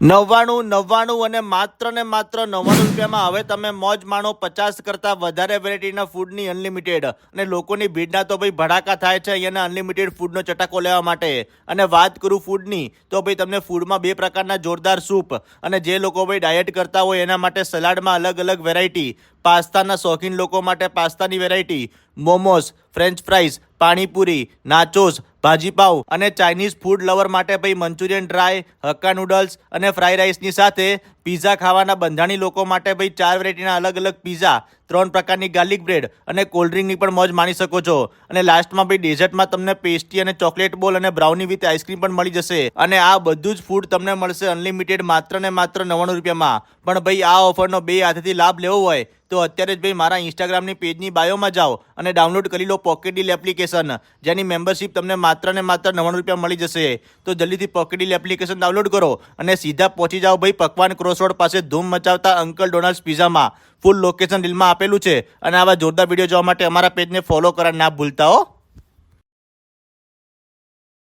નવ્વાણું અને માત્ર ને માત્ર 99 રૂપિયામાં હવે તમે મોજ માણો 50 કરતાં વધારે વેરાયટીના ફૂડની અનલિમિટેડ. અને લોકોની ભીડના તો ભાઈ ભડાકા થાય છે અહીંયાના અનલિમિટેડ ફૂડનો ચટાકો લેવા માટે. અને વાત કરું ફૂડની તો ભાઈ તમને ફૂડમાં 2 પ્રકારના જોરદાર સૂપ, અને જે લોકો ભાઈ ડાયટ કરતા હોય એના માટે સલાડમાં અલગ અલગ વેરાયટી, પાસ્તાના શોખીન લોકો માટે પાસ્તાની variety, momos, French fries, panipuri, nachos, bhaji pav, અને ચાઇનીઝ ફૂડ લવર માટે ભાઈ મંચુરિયન ડ્રાય, હક્કા નૂડલ્સ અને ફ્રાઈ રાઈસની સાથે પીઝા ખાવાના બંધાણી લોકો માટે ભાઈ 4 વેરાયટીના અલગ અલગ પીઝા, 3 પ્રકારની ગાર્લિક બ્રેડ અને કોલ્ડ ડ્રિંકની પણ મોજ માણી શકો છો. અને લાસ્ટમાં ભાઈ ડેઝર્ટમાં તમને પેસ્ટ્રી અને ચોકલેટ બોલ અને બ્રાઉની વિથ આઈસ્ક્રીમ પણ મળી જશે. અને આ બધું જ ફૂડ તમને મળશે અનલિમિટેડ માત્ર ને માત્ર 99 રૂપિયામાં. પણ ભાઈ આ ઓફરનો 2 હાથેથી લાભ લેવો હોય તો અત્યારે જ ભાઈ મારા ઇન્સ્ટાગ્રામની પેજની બાયોમાં જાઓ અને ડાઉનલોડ કરી લો પોકેટ ડીલ એપ્લિકેશન, જેની મેમ્બરશિપ તમને માત્ર ને માત્ર 99 રૂપિયા મળી જશે. તો જલ્દીથી પોકેટ ડીલ એપ્લિકેશન ડાઉનલોડ કરો અને સીધા પહોંચી જાઓ ભાઈ પકવાન ક્રોસ રોડ પાસે ધૂમ મચાવતા અંકલ ડોનાલ્ડ્સ પિઝામાં. ફૂલ લોકેશન રીલમાં આપેલું છે. અને આવા જોરદાર વિડીયો જોવા માટે અમારા પેજને ફોલો કરવા ના ભૂલતા હો.